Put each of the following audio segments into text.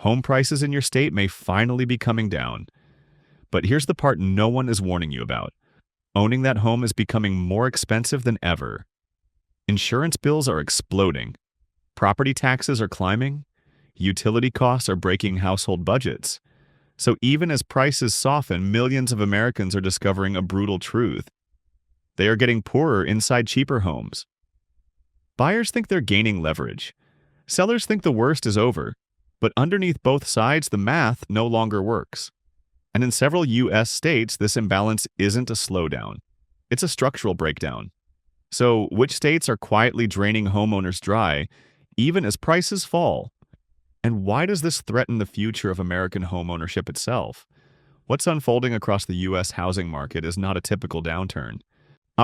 Home prices in your state may finally be coming down. But here's the part no one is warning you about. Owning that home is becoming more expensive than ever. Insurance bills are exploding. Property taxes are climbing. Utility costs are breaking household budgets. So even as prices soften, millions of Americans are discovering a brutal truth. They are getting poorer inside cheaper homes. Buyers think they're gaining leverage. Sellers think the worst is over. But underneath both sides, the math no longer works. And in several U.S. states, this imbalance isn't a slowdown. It's a structural breakdown. So, which states are quietly draining homeowners dry, even as prices fall? And why does this threaten the future of American homeownership itself? What's unfolding across the U.S. housing market is not a typical downturn.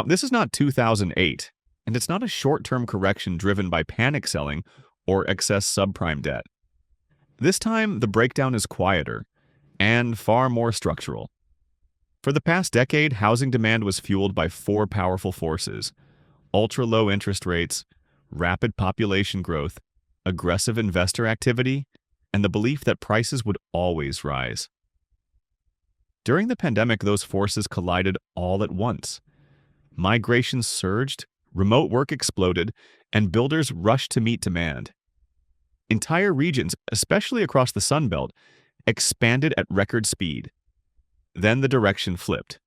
This is not 2008, and it's not a short-term correction driven by panic selling or excess subprime debt. This time, the breakdown is quieter and far more structural. For the past decade, housing demand was fueled by four powerful forces: ultra-low interest rates, rapid population growth, aggressive investor activity, and the belief that prices would always rise. During the pandemic, those forces collided all at once. Migration surged, remote work exploded, and builders rushed to meet demand. Entire regions, especially across the Sun Belt, expanded at record speed. Then the direction flipped.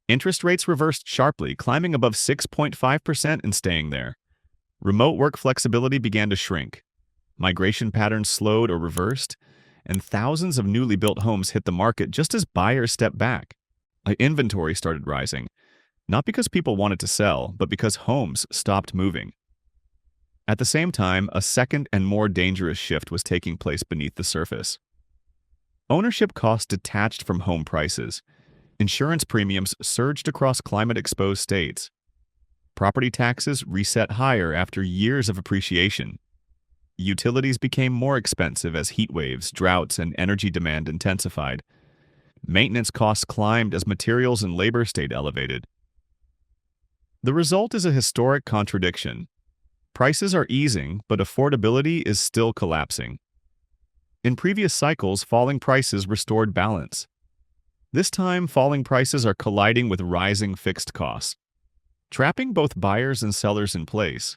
Interest rates reversed sharply, climbing above 6.5% and staying there. Remote work flexibility began to shrink. Migration patterns slowed or reversed, and thousands of newly built homes hit the market just as buyers stepped back. Inventory started rising, not because people wanted to sell, but because homes stopped moving. At the same time, a second and more dangerous shift was taking place beneath the surface. Ownership costs detached from home prices. Insurance premiums surged across climate-exposed states. Property taxes reset higher after years of appreciation. Utilities became more expensive as heat waves, droughts, and energy demand intensified. Maintenance costs climbed as materials and labor stayed elevated. The result is a historic contradiction. Prices are easing, but affordability is still collapsing. In previous cycles, falling prices restored balance. This time, falling prices are colliding with rising fixed costs, trapping both buyers and sellers in place.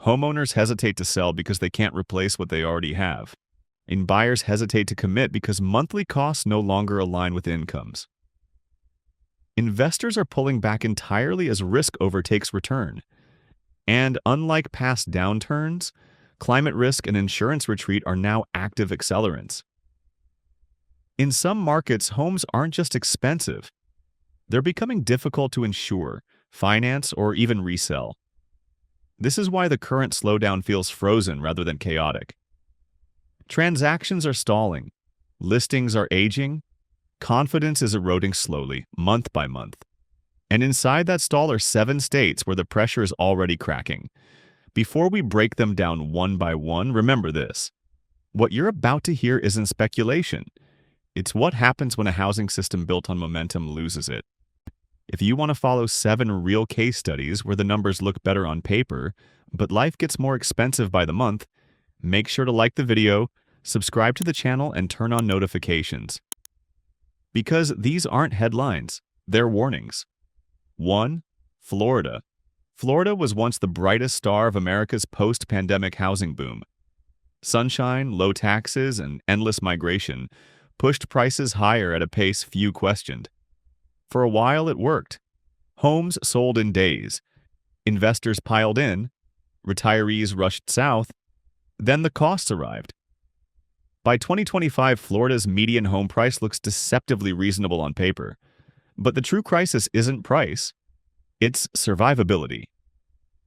Homeowners hesitate to sell because they can't replace what they already have, and buyers hesitate to commit because monthly costs no longer align with incomes. Investors are pulling back entirely as risk overtakes return. And unlike past downturns, climate risk and insurance retreat are now active accelerants. In some markets, homes aren't just expensive. They're becoming difficult to insure, finance, or even resell. This is why the current slowdown feels frozen rather than chaotic. Transactions are stalling, listings are aging, confidence is eroding slowly, month by month. And inside that stall are 7 states where the pressure is already cracking. Before we break them down one by one, remember this. What you're about to hear isn't speculation. It's what happens when a housing system built on momentum loses it. If you want to follow 7 real case studies where the numbers look better on paper, but life gets more expensive by the month, make sure to like the video, subscribe to the channel, and turn on notifications. Because these aren't headlines, they're warnings. 1. Florida. Florida was once the brightest star of America's post-pandemic housing boom. Sunshine, low taxes, and endless migration pushed prices higher at a pace few questioned. For a while, it worked. Homes sold in days. Investors piled in. Retirees rushed south. Then the costs arrived. By 2025, Florida's median home price looks deceptively reasonable on paper. But the true crisis isn't price. It's survivability.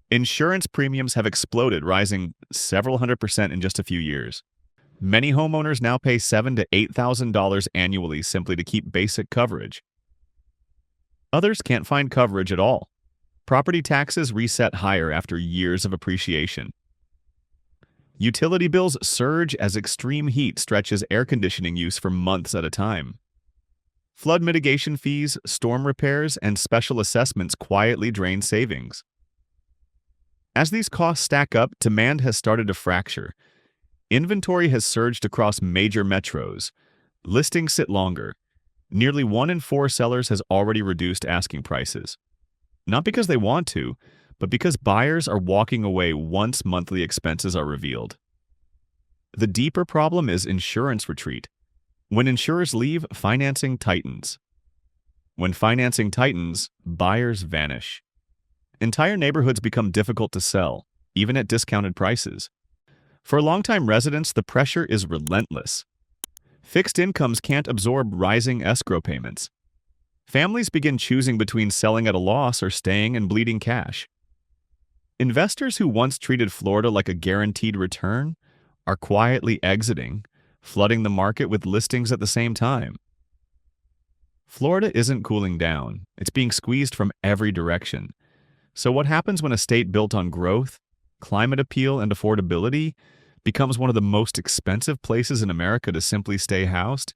Insurance premiums have exploded, rising several hundred% in just a few years. Many homeowners now pay $7,000 to $8,000 annually simply to keep basic coverage. Others can't find coverage at all. Property taxes reset higher after years of appreciation. Utility bills surge as extreme heat stretches air conditioning use for months at a time. Flood mitigation fees, storm repairs, and special assessments quietly drain savings. As these costs stack up, demand has started to fracture. Inventory has surged across major metros. Listings sit longer. Nearly 1 in 4 sellers has already reduced asking prices. Not because they want to, but because buyers are walking away once monthly expenses are revealed. The deeper problem is insurance retreat. When insurers leave, financing tightens. When financing tightens, buyers vanish. Entire neighborhoods become difficult to sell, even at discounted prices. For longtime residents, the pressure is relentless. Fixed incomes can't absorb rising escrow payments. Families begin choosing between selling at a loss or staying and bleeding cash. Investors who once treated Florida like a guaranteed return are quietly exiting, flooding the market with listings at the same time. Florida isn't cooling down, it's being squeezed from every direction. So what happens when a state built on growth, climate appeal, and affordability becomes one of the most expensive places in America to simply stay housed?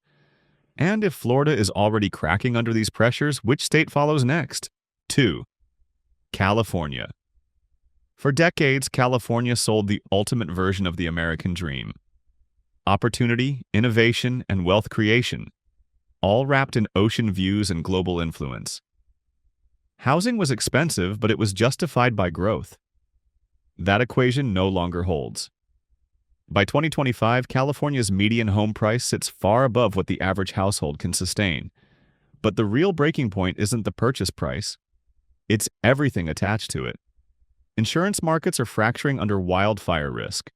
And if Florida is already cracking under these pressures, which state follows next? 2. California. For decades, California sold the ultimate version of the American dream. Opportunity, innovation, and wealth creation, all wrapped in ocean views and global influence. Housing was expensive, but it was justified by growth. That equation no longer holds. By 2025, California's median home price sits far above what the average household can sustain. But the real breaking point isn't the purchase price. It's everything attached to it. Insurance markets are fracturing under wildfire risk.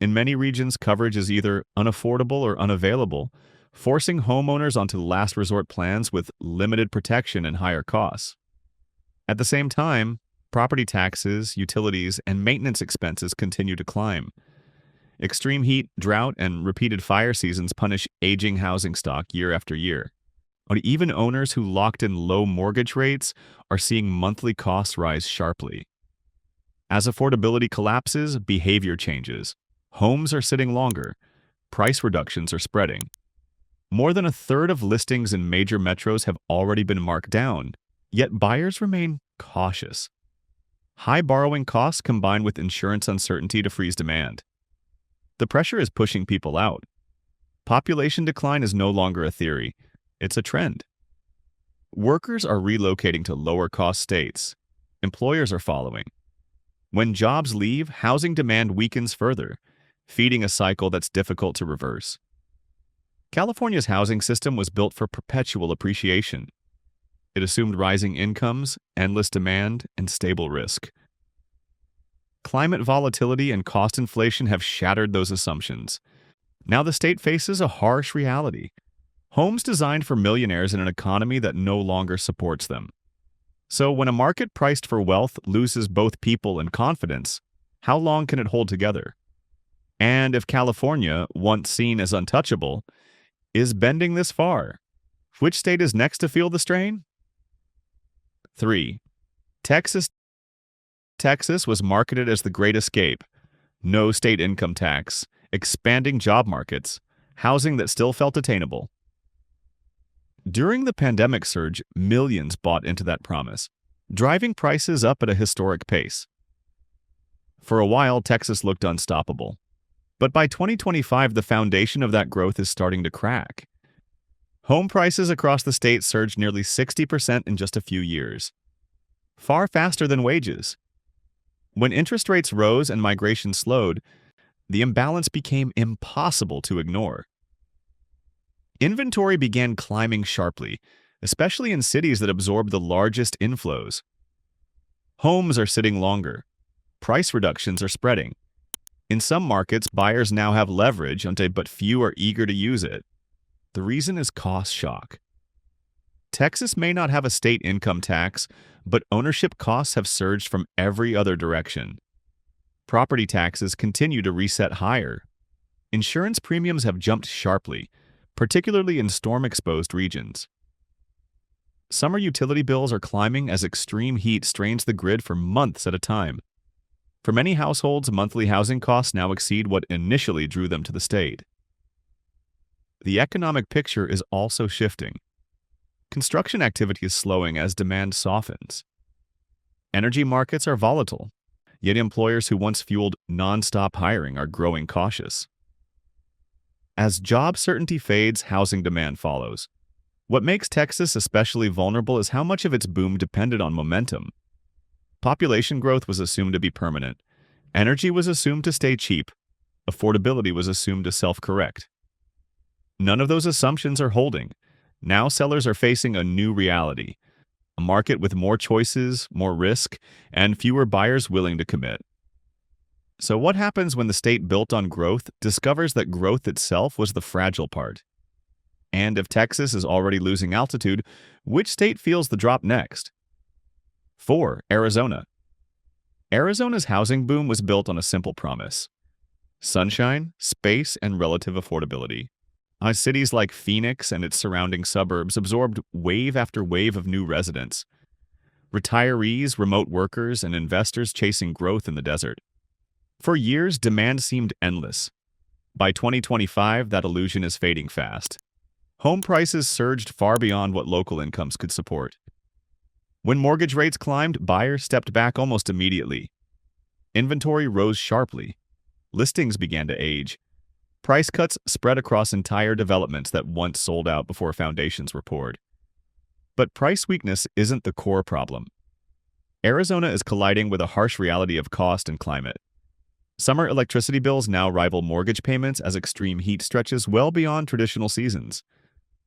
In many regions, coverage is either unaffordable or unavailable, forcing homeowners onto last resort plans with limited protection and higher costs. At the same time, property taxes, utilities, and maintenance expenses continue to climb. Extreme heat, drought, and repeated fire seasons punish aging housing stock year after year. But even owners who locked in low mortgage rates are seeing monthly costs rise sharply. As affordability collapses, behavior changes. Homes are sitting longer. Price reductions are spreading. More than a third of listings in major metros have already been marked down, yet buyers remain cautious. High borrowing costs combine with insurance uncertainty to freeze demand. The pressure is pushing people out. Population decline is no longer a theory, it's a trend. Workers are relocating to lower-cost states. Employers are following. When jobs leave, housing demand weakens further, feeding a cycle that's difficult to reverse. California's housing system was built for perpetual appreciation. It assumed rising incomes, endless demand, and stable risk. Climate volatility and cost inflation have shattered those assumptions. Now the state faces a harsh reality. Homes designed for millionaires in an economy that no longer supports them. So when a market priced for wealth loses both people and confidence, how long can it hold together? And if California, once seen as untouchable, is bending this far, which state is next to feel the strain? 3. Texas. Texas was marketed as the great escape. No state income tax, expanding job markets, housing that still felt attainable. During the pandemic surge, millions bought into that promise, driving prices up at a historic pace. For a while, Texas looked unstoppable. But by 2025, the foundation of that growth is starting to crack. Home prices across the state surged nearly 60% in just a few years, far faster than wages. When interest rates rose and migration slowed, the imbalance became impossible to ignore. Inventory began climbing sharply, especially in cities that absorbed the largest inflows. Homes are sitting longer. Price reductions are spreading. In some markets, buyers now have leverage, but few are eager to use it. The reason is cost shock. Texas may not have a state income tax, but ownership costs have surged from every other direction. Property taxes continue to reset higher. Insurance premiums have jumped sharply, particularly in storm-exposed regions. Summer utility bills are climbing as extreme heat strains the grid for months at a time. For many households, monthly housing costs now exceed what initially drew them to the state. The economic picture is also shifting. Construction activity is slowing as demand softens. Energy markets are volatile. Yet employers who once fueled nonstop hiring are growing cautious. As job certainty fades, housing demand follows. What makes Texas especially vulnerable is how much of its boom depended on momentum. Population growth was assumed to be permanent. Energy was assumed to stay cheap. Affordability was assumed to self-correct. None of those assumptions are holding. Now sellers are facing a new reality, a market with more choices, more risk, and fewer buyers willing to commit. So what happens when the state built on growth discovers that growth itself was the fragile part? And if Texas is already losing altitude, which state feels the drop next? 4. Arizona. Arizona's housing boom was built on a simple promise: sunshine, space, and relative affordability. Cities like Phoenix and its surrounding suburbs absorbed wave after wave of new residents. Retirees, remote workers, and investors chasing growth in the desert. For years, demand seemed endless. By 2025, that illusion is fading fast. Home prices surged far beyond what local incomes could support. When mortgage rates climbed, buyers stepped back almost immediately. Inventory rose sharply. Listings began to age. Price cuts spread across entire developments that once sold out before foundations were poured. But price weakness isn't the core problem. Arizona is colliding with a harsh reality of cost and climate. Summer electricity bills now rival mortgage payments as extreme heat stretches well beyond traditional seasons.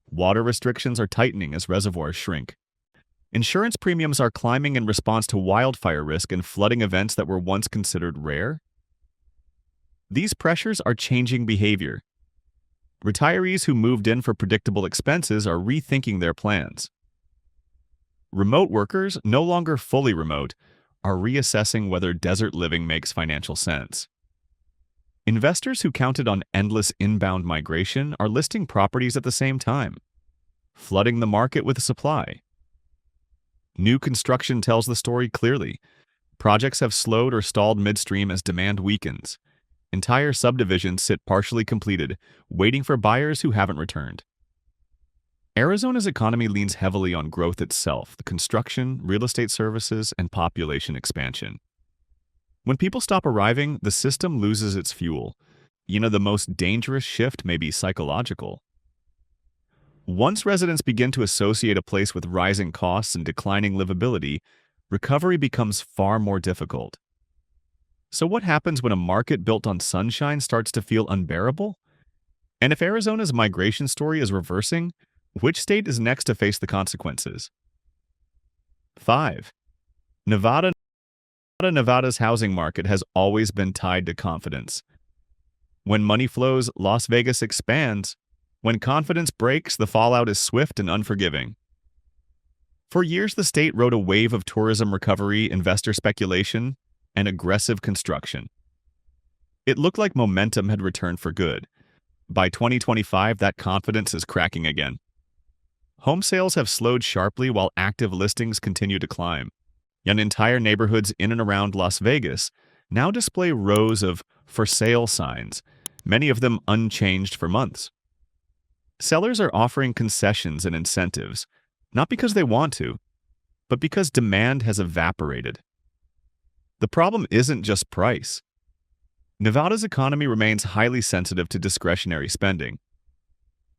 Water restrictions are tightening as reservoirs shrink. Insurance premiums are climbing in response to wildfire risk and flooding events that were once considered rare. These pressures are changing behavior. Retirees who moved in for predictable expenses are rethinking their plans. Remote workers, no longer fully remote, are reassessing whether desert living makes financial sense. Investors who counted on endless inbound migration are listing properties at the same time, flooding the market with supply. New construction tells the story clearly. Projects have slowed or stalled midstream as demand weakens. Entire subdivisions sit partially completed, waiting for buyers who haven't returned. Arizona's economy leans heavily on growth itself: the construction, real estate services, and population expansion. When people stop arriving, the system loses its fuel. The most dangerous shift may be psychological. Once residents begin to associate a place with rising costs and declining livability, recovery becomes far more difficult. So what happens when a market built on sunshine starts to feel unbearable? And if Arizona's migration story is reversing, which state is next to face the consequences? 5. Nevada. Nevada's housing market has always been tied to confidence. When money flows, Las Vegas expands. When confidence breaks, the fallout is swift and unforgiving. For years, the state rode a wave of tourism recovery, investor speculation, and aggressive construction. It looked like momentum had returned for good. By 2025, that confidence is cracking again. Home sales have slowed sharply while active listings continue to climb. And entire neighborhoods in and around Las Vegas now display rows of for sale signs, many of them unchanged for months. Sellers are offering concessions and incentives, not because they want to, but because demand has evaporated. The problem isn't just price. Nevada's economy remains highly sensitive to discretionary spending.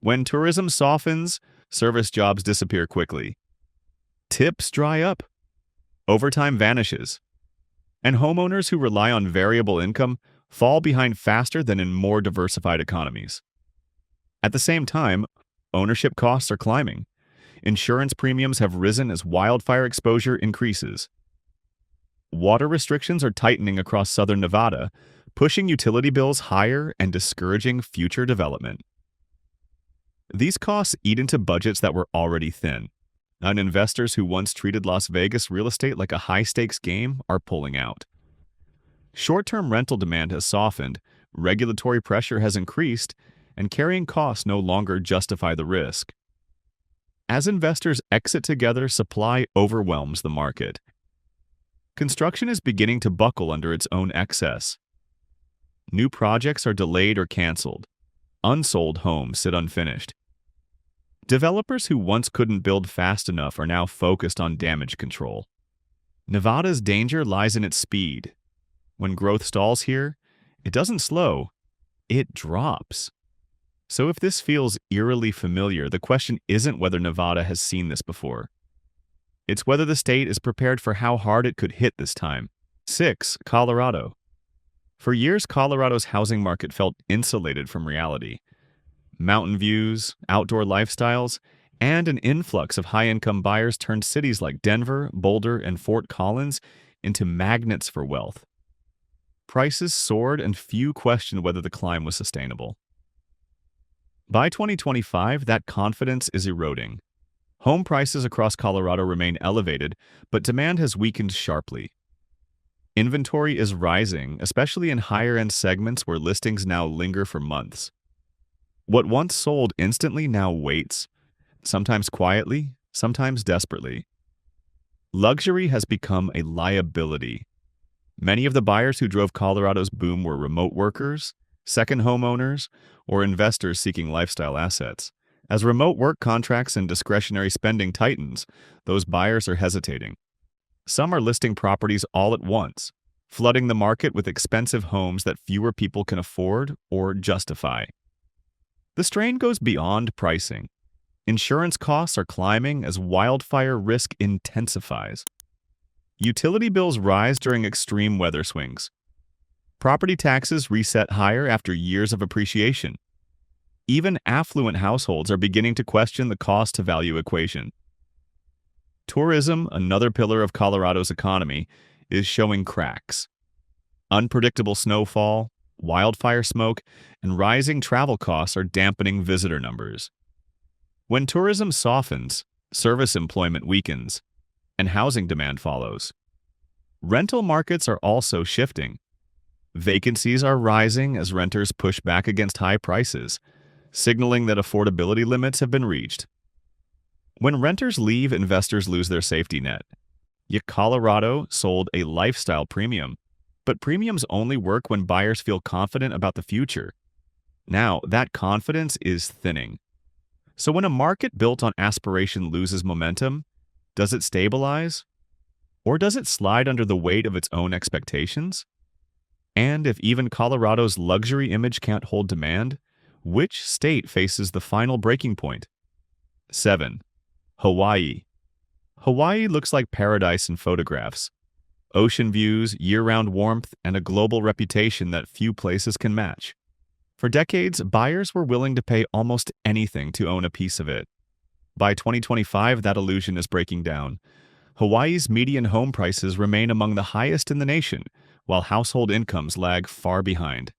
When tourism softens, service jobs disappear quickly. Tips dry up. Overtime vanishes. And homeowners who rely on variable income fall behind faster than in more diversified economies. At the same time, ownership costs are climbing. Insurance premiums have risen as wildfire exposure increases. Water restrictions are tightening across southern Nevada, pushing utility bills higher and discouraging future development. These costs eat into budgets that were already thin, and investors who once treated Las Vegas real estate like a high-stakes game are pulling out. Short-term rental demand has softened, regulatory pressure has increased, and carrying costs no longer justify the risk. As investors exit together, supply overwhelms the market. Construction is beginning to buckle under its own excess. New projects are delayed or canceled. Unsold homes sit unfinished. Developers who once couldn't build fast enough are now focused on damage control. Nevada's danger lies in its speed. When growth stalls here, it doesn't slow, it drops. So if this feels eerily familiar, the question isn't whether Nevada has seen this before. It's whether the state is prepared for how hard it could hit this time. 6. Colorado. For years, Colorado's housing market felt insulated from reality. Mountain views, outdoor lifestyles, and an influx of high-income buyers turned cities like Denver, Boulder, and Fort Collins into magnets for wealth. Prices soared and few questioned whether the climb was sustainable. By 2025, that confidence is eroding. Home prices across Colorado remain elevated, but demand has weakened sharply. Inventory is rising, especially in higher-end segments where listings now linger for months. What once sold instantly now waits, sometimes quietly, sometimes desperately. Luxury has become a liability. Many of the buyers who drove Colorado's boom were remote workers, second homeowners, or investors seeking lifestyle assets. As remote work contracts and discretionary spending tightens, those buyers are hesitating. Some are listing properties all at once, flooding the market with expensive homes that fewer people can afford or justify. The strain goes beyond pricing. Insurance costs are climbing as wildfire risk intensifies. Utility bills rise during extreme weather swings. Property taxes reset higher after years of appreciation. Even affluent households are beginning to question the cost-to-value equation. Tourism, another pillar of Colorado's economy, is showing cracks. Unpredictable snowfall, wildfire smoke, and rising travel costs are dampening visitor numbers. When tourism softens, service employment weakens, and housing demand follows. Rental markets are also shifting. Vacancies are rising as renters push back against high prices, signaling that affordability limits have been reached. When renters leave, investors lose their safety net. Yet Colorado sold a lifestyle premium, but premiums only work when buyers feel confident about the future. Now, that confidence is thinning. So when a market built on aspiration loses momentum, does it stabilize? Or does it slide under the weight of its own expectations? And if even Colorado's luxury image can't hold demand, which state faces the final breaking point? 7. Hawaii. Hawaii looks like paradise in photographs. Ocean views, year-round warmth, and a global reputation that few places can match. For decades, buyers were willing to pay almost anything to own a piece of it. By 2025, that illusion is breaking down. Hawaii's median home prices remain among the highest in the nation, while household incomes lag far behind.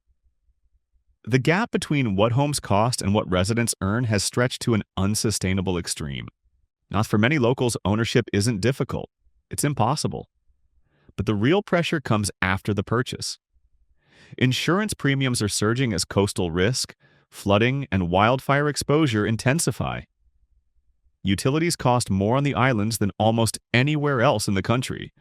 The gap between what homes cost and what residents earn has stretched to an unsustainable extreme. Now, for many locals, ownership isn't difficult. It's impossible. But the real pressure comes after the purchase. Insurance premiums are surging as coastal risk, flooding, and wildfire exposure intensify. Utilities cost more on the islands than almost anywhere else in the country.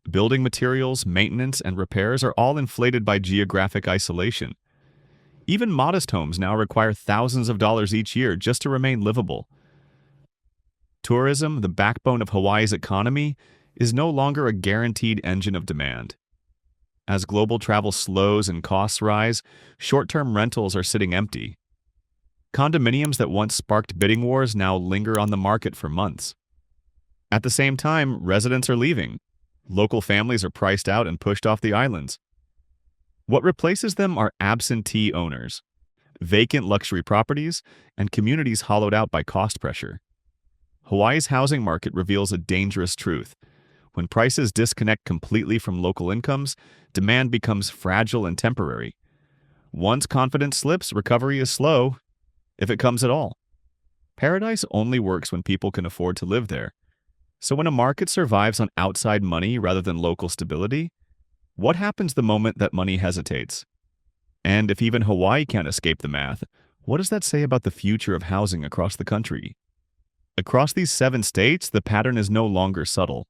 Building materials, maintenance, and repairs are all inflated by geographic isolation. Even modest homes now require thousands of dollars each year just to remain livable. Tourism, the backbone of Hawaii's economy, is no longer a guaranteed engine of demand. As global travel slows and costs rise, short-term rentals are sitting empty. Condominiums that once sparked bidding wars now linger on the market for months. At the same time, residents are leaving. Local families are priced out and pushed off the islands. What replaces them are absentee owners, vacant luxury properties, and communities hollowed out by cost pressure. Hawaii's housing market reveals a dangerous truth. When prices disconnect completely from local incomes, demand becomes fragile and temporary. Once confidence slips, recovery is slow, if it comes at all. Paradise only works when people can afford to live there. So when a market survives on outside money rather than local stability, what happens the moment that money hesitates? And if even Hawaii can't escape the math, what does that say about the future of housing across the country? Across these 7 states, the pattern is no longer subtle.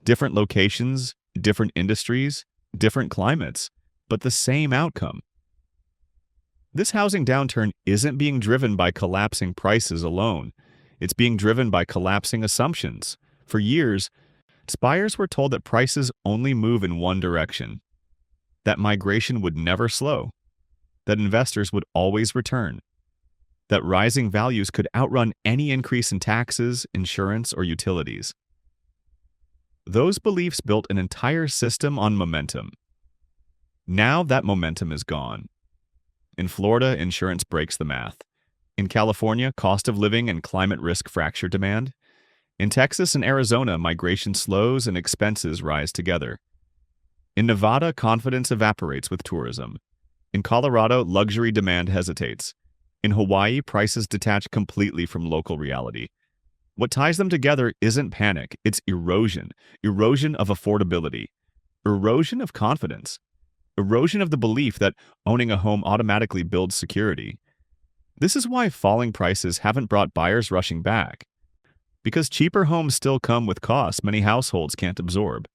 Different locations, different industries, different climates, but the same outcome. This housing downturn isn't being driven by collapsing prices alone. It's being driven by collapsing assumptions. For years, buyers were told that prices only move in one direction, that migration would never slow, that investors would always return, that rising values could outrun any increase in taxes, insurance, or utilities. Those beliefs built an entire system on momentum. Now that momentum is gone. In Florida, insurance breaks the math. In California, cost of living and climate risk fracture demand. In Texas and Arizona, migration slows and expenses rise together. In Nevada, confidence evaporates with tourism. In Colorado, luxury demand hesitates. In Hawaii, prices detach completely from local reality. What ties them together isn't panic, it's erosion. Erosion of affordability. Erosion of confidence. Erosion of the belief that owning a home automatically builds security. This is why falling prices haven't brought buyers rushing back. Because cheaper homes still come with costs many households can't absorb.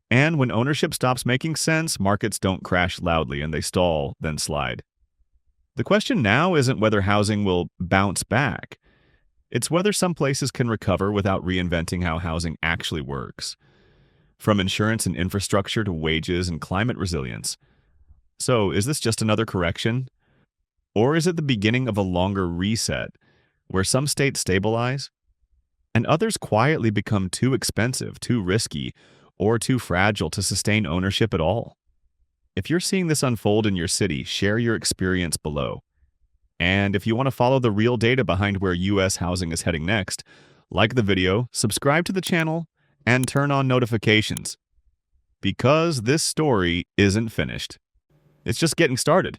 And when ownership stops making sense, markets don't crash loudly and they stall, then slide. The question now isn't whether housing will bounce back. It's whether some places can recover without reinventing how housing actually works. From insurance and infrastructure to wages and climate resilience. So, is this just another correction? Or is it the beginning of a longer reset, where some states stabilize, and others quietly become too expensive, too risky, or too fragile to sustain ownership at all? If you're seeing this unfold in your city, share your experience below. And if you want to follow the real data behind where U.S. housing is heading next, like the video, subscribe to the channel, and turn on notifications. Because this story isn't finished. It's just getting started.